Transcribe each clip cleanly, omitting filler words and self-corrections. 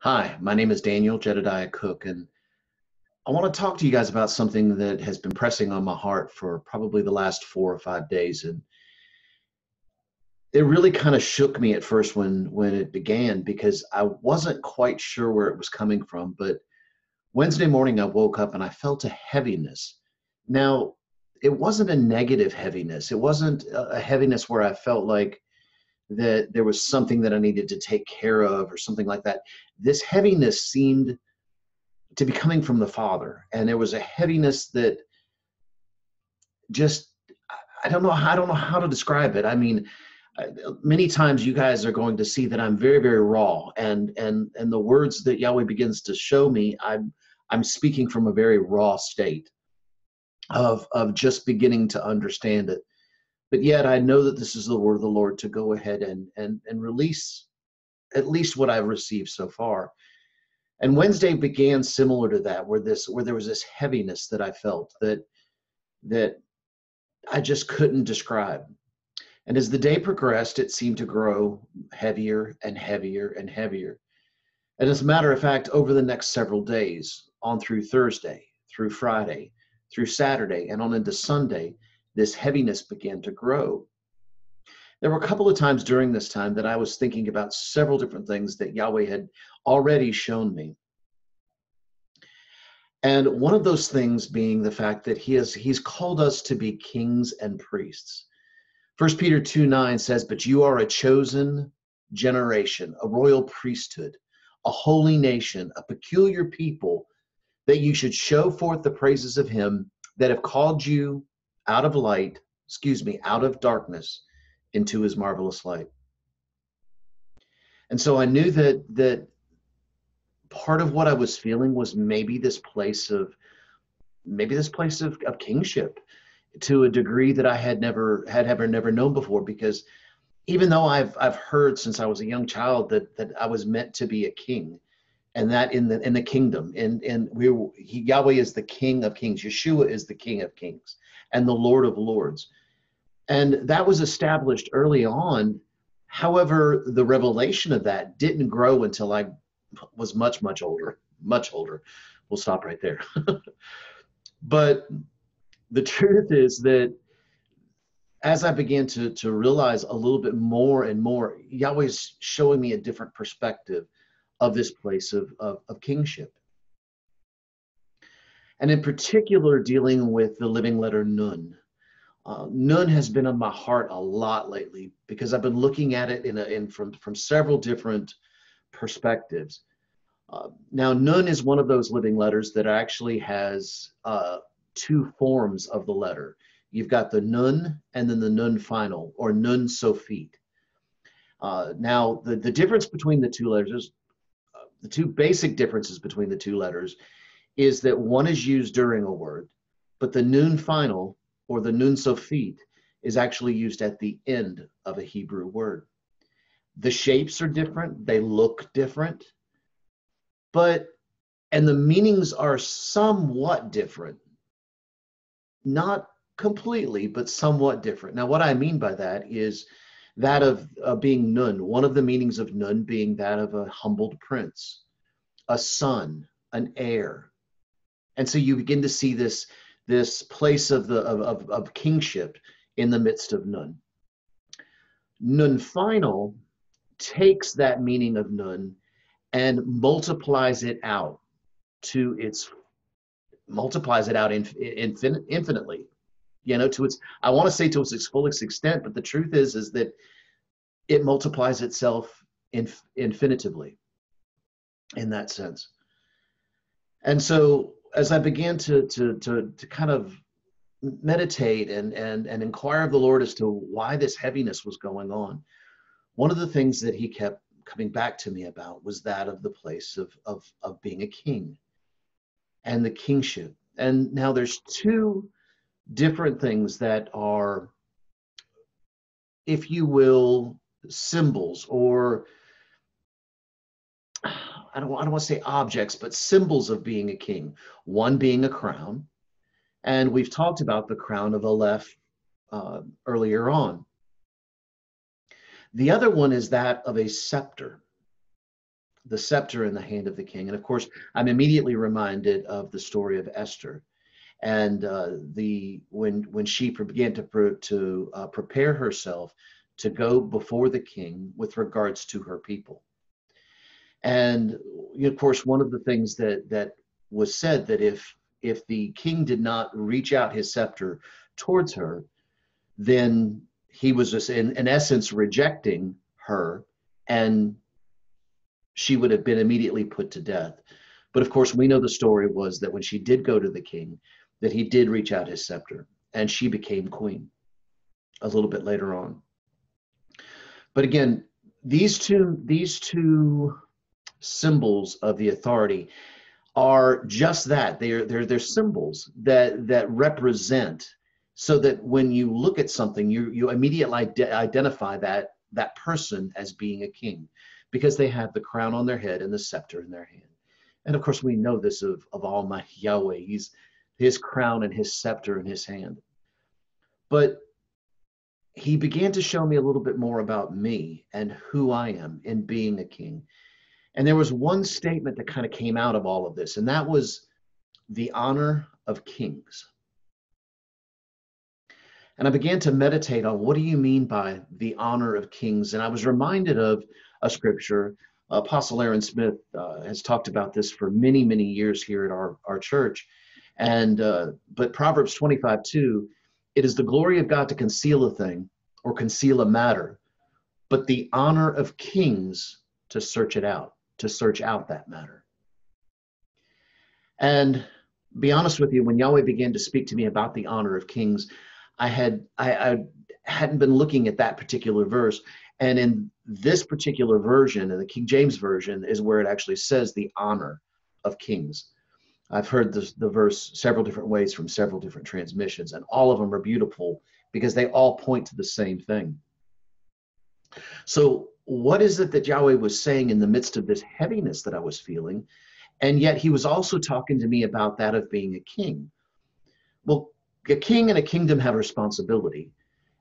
Hi, my name is Daniel Jedediah Cook, and I want to talk to you guys about something that has been pressing on my heart for probably the last 4 or 5 days. And it really kind of shook me at first when it began because I wasn't quite sure where it was coming from. But Wednesday morning, I woke up and I felt a heaviness. Now, it wasn't a negative heaviness. It wasn't a heaviness where I felt like that there was something that I needed to take care of or something like that. This heaviness seemed to be coming from the Father, and there was a heaviness that just I don't know how to describe it. I mean, many times you guys are going to see that I'm very, very raw, and the words that Yahweh begins to show me, I'm speaking from a very raw state of just beginning to understand it. But yet I know that this is the word of the Lord to go ahead and release at least what I've received so far. And Wednesday began similar to that, where there was this heaviness that I felt that I just couldn't describe. And as the day progressed, it seemed to grow heavier and heavier and heavier. And as a matter of fact, over the next several days, on through Thursday, through Friday, through Saturday, and on into Sunday, this heaviness began to grow. There were a couple of times during this time that I was thinking about several different things that Yahweh had already shown me. And one of those things being the fact that he's called us to be kings and priests. 1 Peter 2:9 says, "But you are a chosen generation, a royal priesthood, a holy nation, a peculiar people, that you should show forth the praises of him that have called you out of out of darkness into his marvelous light." And so I knew that part of what I was feeling was maybe this place of kingship to a degree that I had never known before. Because even though I've heard since I was a young child that I was meant to be a king, and that in the kingdom, and Yahweh is the King of Kings, Yeshua is the King of Kings and the Lord of Lords, and that was established early on. However, the revelation of that didn't grow until I was much older, much older. We'll stop right there. But the truth is that as I began to realize a little bit more and more, Yahweh's showing me a different perspective of this place of kingship. And in particular, dealing with the living letter Nun. Nun has been on my heart a lot lately because I've been looking at it from several different perspectives. Now, Nun is one of those living letters that actually has two forms of the letter. You've got the Nun and then the Nun final, or Nun Sophit. Now, the difference between the two letters, the two basic differences between the two letters, is that one is used during a word, but the Nun final, or the Nun Sophit, is actually used at the end of a Hebrew word. The shapes are different, they look different, and the meanings are somewhat different. Not completely, but somewhat different. Now, what I mean by that is that of being Nun. One of the meanings of Nun being that of a humbled prince, a son, an heir. And so you begin to see this place of kingship in the midst of Nun. Nun final takes that meaning of Nun and multiplies it out infinitely, to its, I want to say to its fullest extent, but the truth is that it multiplies itself infinitively in that sense. And so as I began to kind of meditate and inquire of the Lord as to why this heaviness was going on, one of the things that he kept coming back to me about was that of the place of being a king and the kingship. And now there's two different things that are, if you will, symbols, or I don't want to say objects, but symbols of being a king. One being a crown, and we've talked about the crown of Aleph earlier on. The other one is that of a scepter. the scepter in the hand of the king. And of course, I'm immediately reminded of the story of Esther, and the when she began to prepare herself to go before the king with regards to her people. And of course, one of the things that was said, that if the king did not reach out his scepter towards her, then he was just in essence rejecting her, and she would have been immediately put to death. But of course, we know the story was that when she did go to the king, that he did reach out his scepter, and she became queen a little bit later on. But again, these two symbols of the authority are just that. They're symbols that represent, so that when you look at something, you immediately identify that person as being a king, because they have the crown on their head and the scepter in their hand. And of course, we know this of Almighty Yahweh. He's his crown and his scepter in his hand. But he began to show me a little bit more about me and who I am in being a king. And there was one statement that kind of came out of all of this, and that was the honor of kings. And I began to meditate on, what do you mean by the honor of kings? And I was reminded of a scripture. Apostle Aaron Smith has talked about this for many, many years here at our church. And but Proverbs 25:2, it is the glory of God to conceal a thing or conceal a matter, but the honor of kings to search it out, to search out that matter. And be honest with you, when Yahweh began to speak to me about the honor of kings, I hadn't been looking at that particular verse. And in this particular version, in the King James Version, is where it actually says the honor of kings. I've heard the verse several different ways from several different transmissions, and all of them are beautiful because they all point to the same thing. So what is it that Yahweh was saying in the midst of this heaviness that I was feeling? And yet he was also talking to me about that of being a king. Well, a king and a kingdom have responsibility,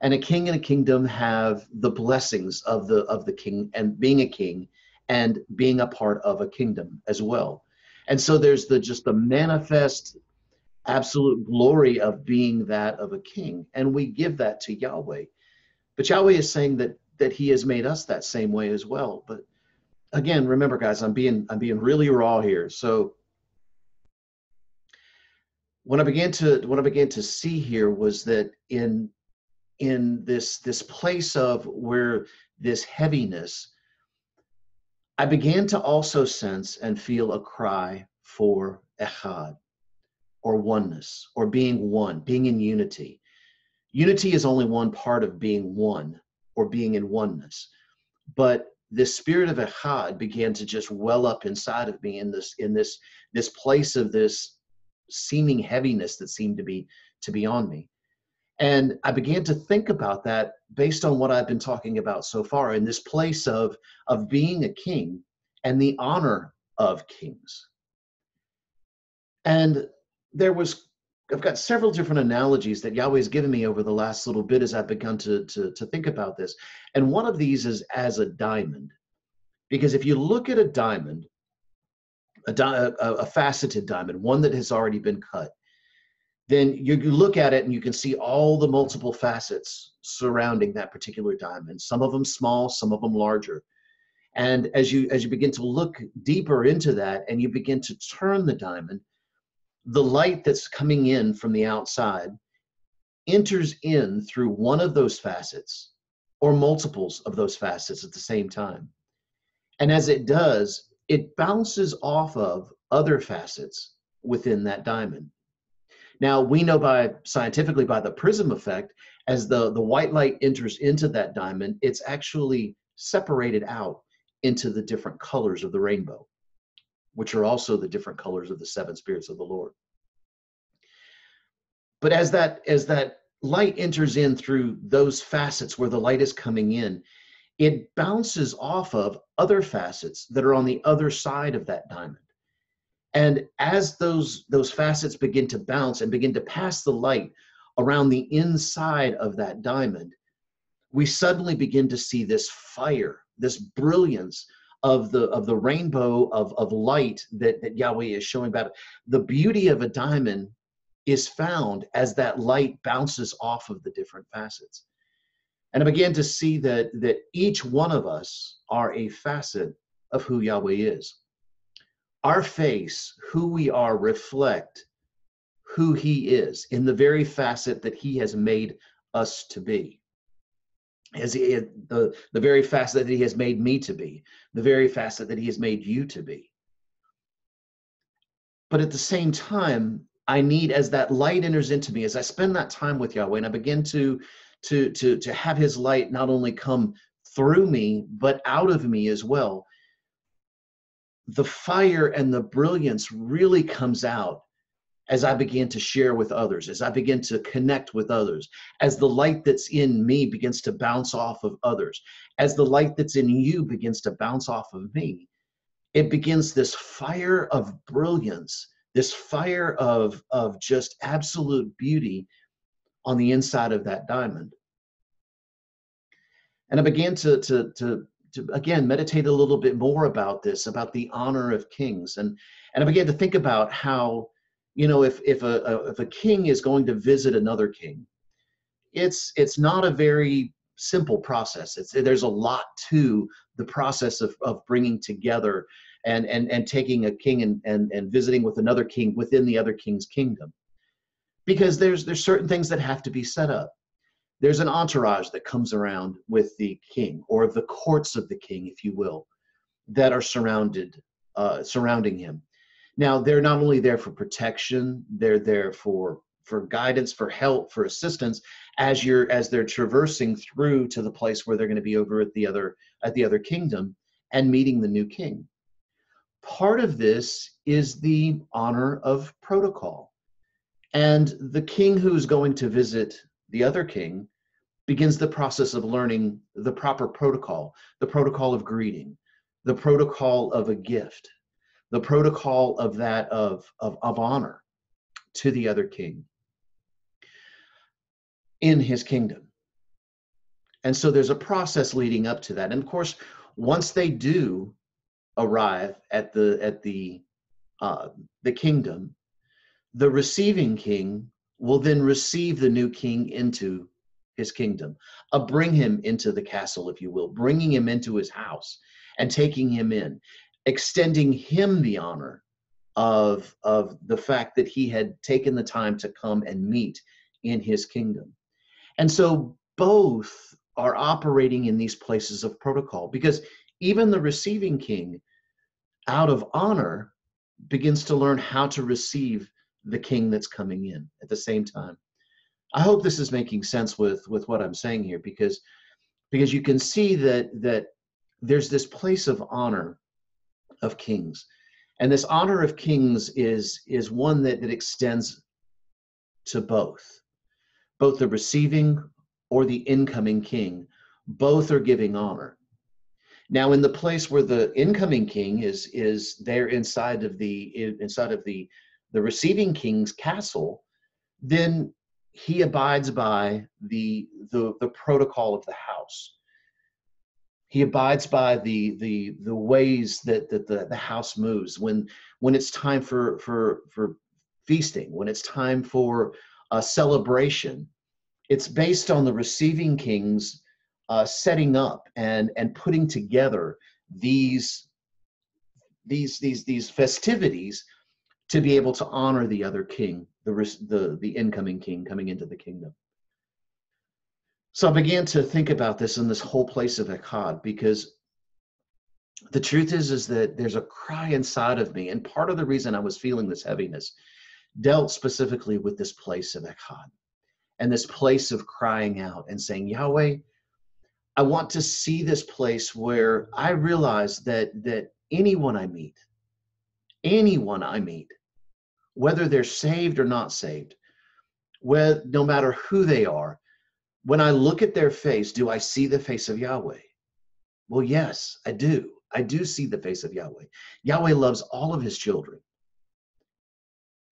and a king and a kingdom have the blessings of the king and being a king and being a part of a kingdom as well. And so there's just the manifest absolute glory of being that of a king, and we give that to Yahweh. But Yahweh is saying that he has made us that same way as well. But again, remember, guys, I'm being really raw here. So what I began to see here was that in this place of where this heaviness, I began to also sense and feel a cry for echad, or oneness, or being one, being in unity. Unity is only one part of being one, or being in oneness. But this spirit of echad began to just well up inside of me in this place of this seeming heaviness that seemed to be on me. And I began to think about that based on what I've been talking about so far, in this place of being a king and the honor of kings. And I've got several different analogies that Yahweh's given me over the last little bit as I've begun to think about this. And one of these is as a diamond. Because if you look at a diamond, a faceted diamond, one that has already been cut, then you look at it and you can see all the multiple facets surrounding that particular diamond, some of them small, some of them larger. And as you begin to look deeper into that and you begin to turn the diamond, the light that's coming in from the outside enters in through one of those facets or multiples of those facets at the same time. And as it does, it bounces off of other facets within that diamond. Now, we know scientifically by the prism effect, as the white light enters into that diamond, it's actually separated out into the different colors of the rainbow, which are also the different colors of the seven spirits of the Lord. But as that light enters in through those facets where the light is coming in, it bounces off of other facets that are on the other side of that diamond. And as those facets begin to bounce and begin to pass the light around the inside of that diamond, we suddenly begin to see this fire, this brilliance of the rainbow of light that Yahweh is showing about it. The beauty of a diamond is found as that light bounces off of the different facets. And I began to see that each one of us are a facet of who Yahweh is. Our face, who we are, reflect who he is in the very facet that he has made us to be. As the very facet that he has made me to be, the very facet that he has made you to be. But at the same time, I need, as that light enters into me, as I spend that time with Yahweh and I begin to have his light not only come through me, but out of me as well, the fire and the brilliance really comes out as I begin to share with others, as I begin to connect with others, as the light that's in me begins to bounce off of others, as the light that's in you begins to bounce off of me, it begins this fire of brilliance, this fire of just absolute beauty on the inside of that diamond. And I began to again meditate a little bit more about this, about the honor of kings, and I began to think about how, you know, if a king is going to visit another king, it's not a very simple process. There's a lot to the process of bringing together and taking a king and visiting with another king within the other king's kingdom, because there's certain things that have to be set up. There's an entourage that comes around with the king, or the courts of the king, if you will, that are surrounding him. Now, they're not only there for protection, they're there for guidance, for help, for assistance as they're traversing through to the place where they're going to be over at the other kingdom and meeting the new king. Part of this is the honor of protocol. And the king who's going to visit the other king begins the process of learning the proper protocol, the protocol of greeting, the protocol of a gift, the protocol of that of honor to the other king in his kingdom. And so there's a process leading up to that. And of course, once they do arrive at the kingdom, the receiving king will then receive the new king into his kingdom, bring him into the castle, if you will, bringing him into his house and taking him in, extending him the honor of the fact that he had taken the time to come and meet in his kingdom. And so both are operating in these places of protocol, because even the receiving king, out of honor, begins to learn how to receive the king that's coming in at the same time. I hope this is making sense with what I'm saying here, because you can see that there's this place of honor of kings. And this honor of kings is one that extends to both the receiving or the incoming king. Both are giving honor. Now, in the place where the incoming king is there inside of the receiving king's castle, then he abides by the protocol of the house. He abides by the ways that the house moves when it's time for feasting, when it's time for a celebration. It's based on the receiving king's setting up and putting together these festivities to be able to honor the other king, the incoming king coming into the kingdom. So I began to think about this in this whole place of Echad, because the truth is that there's a cry inside of me, and part of the reason I was feeling this heaviness dealt specifically with this place of Echad and this place of crying out and saying, Yahweh, I want to see this place where I realize that anyone I meet, whether they're saved or not saved, no matter who they are, when I look at their face, do I see the face of Yahweh? Well, yes, I do. I do see the face of Yahweh. Yahweh loves all of his children.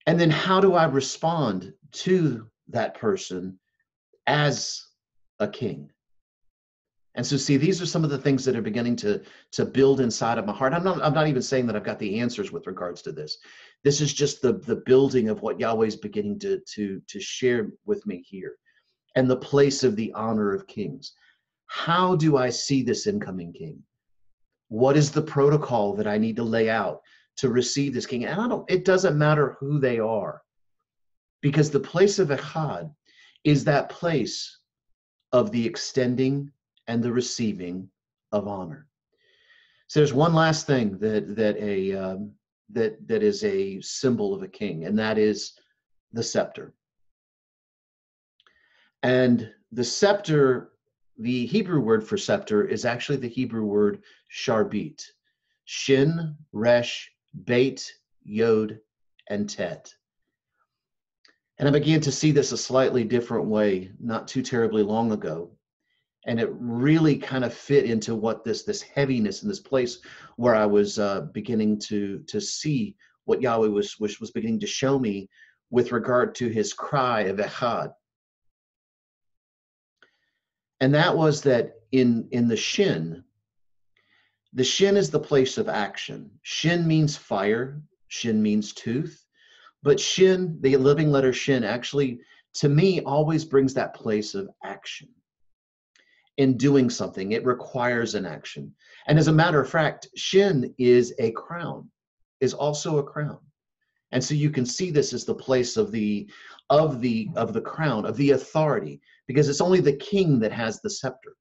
And then how do I respond to that person as a king? And so, see, these are some of the things that are beginning to build inside of my heart. I'm not even saying that I've got the answers with regards to this. This is just the building of what Yahweh's beginning to share with me here, and the place of the honor of kings. How do I see this incoming king? What is the protocol that I need to lay out to receive this king? And it doesn't matter who they are, because the place of Echad is that place of the extending and the receiving of honor. So there's one last thing that is a symbol of a king, and that is the scepter. And the scepter, the Hebrew word for scepter is actually the Hebrew word sharbit. Shin, resh, beit, yod, and tet. And I began to see this a slightly different way not too terribly long ago. And it really kind of fit into what this heaviness in this place where I was beginning to see what Yahweh was beginning to show me with regard to his cry of Echad. And that was that in the shin is the place of action. Shin means fire. Shin means tooth. But shin, the living letter shin, actually, to me, always brings that place of action. In doing something, it requires an action. And as a matter of fact, shin is a crown, is also a crown. And so you can see this as the place of the crown, of the authority, because it's only the king that has the scepter.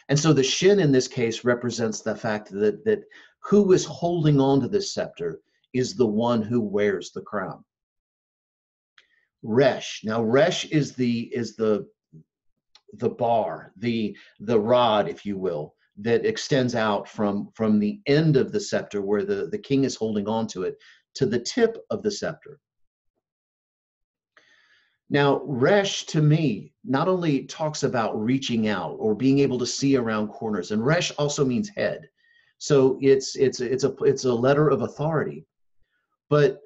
And so the shin in this case represents the fact that who is holding on to this scepter is the one who wears the crown. Resh. Now resh is the bar, the rod, if you will, that extends out from the end of the scepter where the king is holding on to it to the tip of the scepter. Now, Resh to me not only talks about reaching out or being able to see around corners, and Resh also means head. So it's a letter of authority. But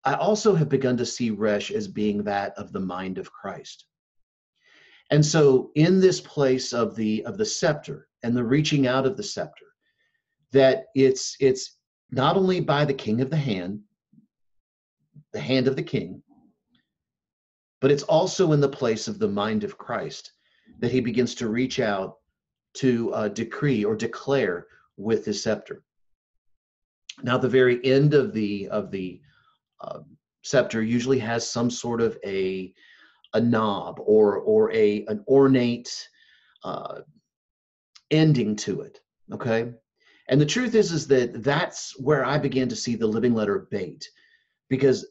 I also have begun to see Resh as being that of the mind of Christ. And so in this place of the scepter and the reaching out of the scepter, that it's not only by the king of the hand of the king, but it's also in the place of the mind of Christ that he begins to reach out to decree or declare with his scepter. Now, the very end of the scepter usually has some sort of a knob or an ornate ending to it. Okay, and the truth is that that's where I began to see the living letter beit, because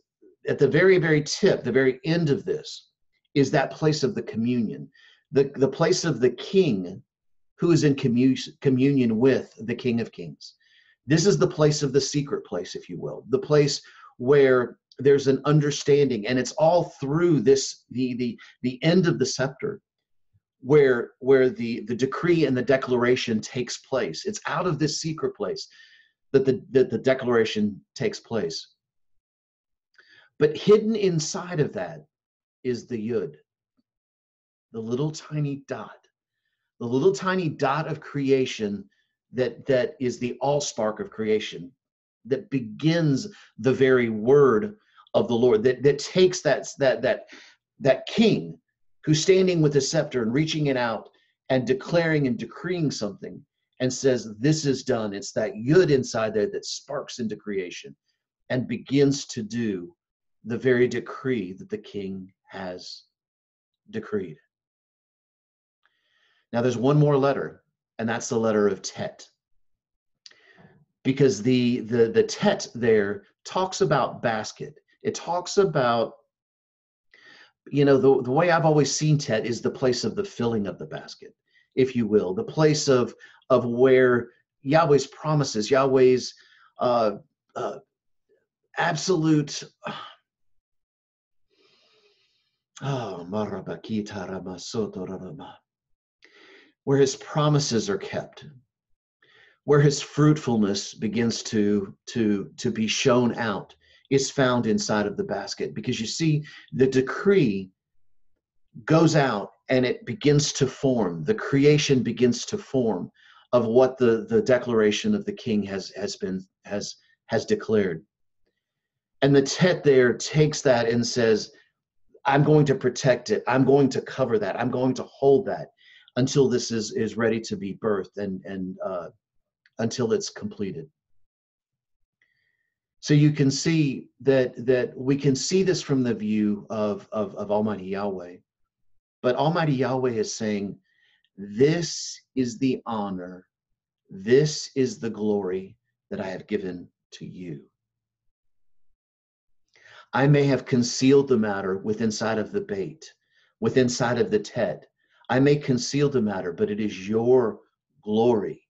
at the very, very tip, the very end of this, is that place of the communion, the place of the king who is in communion with the King of Kings. This is the place of the secret place, if you will, the place where there's an understanding, and it's all through this, the end of the scepter, where the decree and the declaration takes place. It's out of this secret place that the declaration takes place. But hidden inside of that is the yud, the little tiny dot of creation that is the allspark of creation, that begins the very word of the Lord, that takes that king who's standing with the scepter and reaching it out and declaring and decreeing something and says, this is done. It's that yud inside there that sparks into creation and begins to do the very decree that the king has decreed. Now there's one more letter, and that's the letter of Tet. Because the Tet there talks about basket. It talks about, the way I've always seen Tet is the place of the filling of the basket, if you will, the place of where Yahweh's promises, Yahweh's absolute where his promises are kept, where his fruitfulness begins to be shown out, is found inside of the basket. Because you see, the decree goes out and it begins to form. The creation begins to form of what the declaration of the king has declared. And the Tet there takes that and says, I'm going to protect it. I'm going to cover that. I'm going to hold that until this is ready to be birthed and until it's completed. So you can see that we can see this from the view of Almighty Yahweh. But Almighty Yahweh is saying, this is the honor, this is the glory that I have given to you. I may have concealed the matter within inside of the bait, within inside of the Tet. I may conceal the matter, but it is your glory,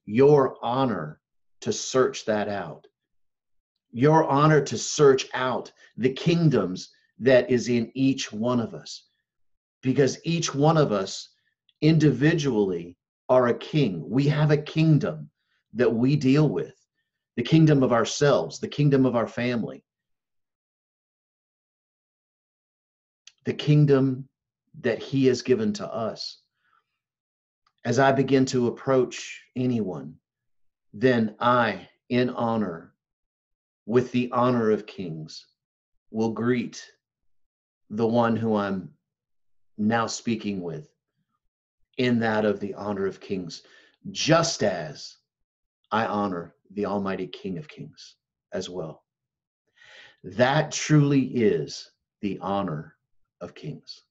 your honor to search that out. Your honor to search out the kingdoms that is in each one of us. Because each one of us individually are a king. We have a kingdom that we deal with, the kingdom of ourselves, the kingdom of our family, the kingdom that he has given to us. As I begin to approach anyone, then I, in honor, with the honor of kings, will greet the one who I'm now speaking with in that of the honor of kings, just as I honor the Almighty King of Kings as well. That truly is the honor of kings.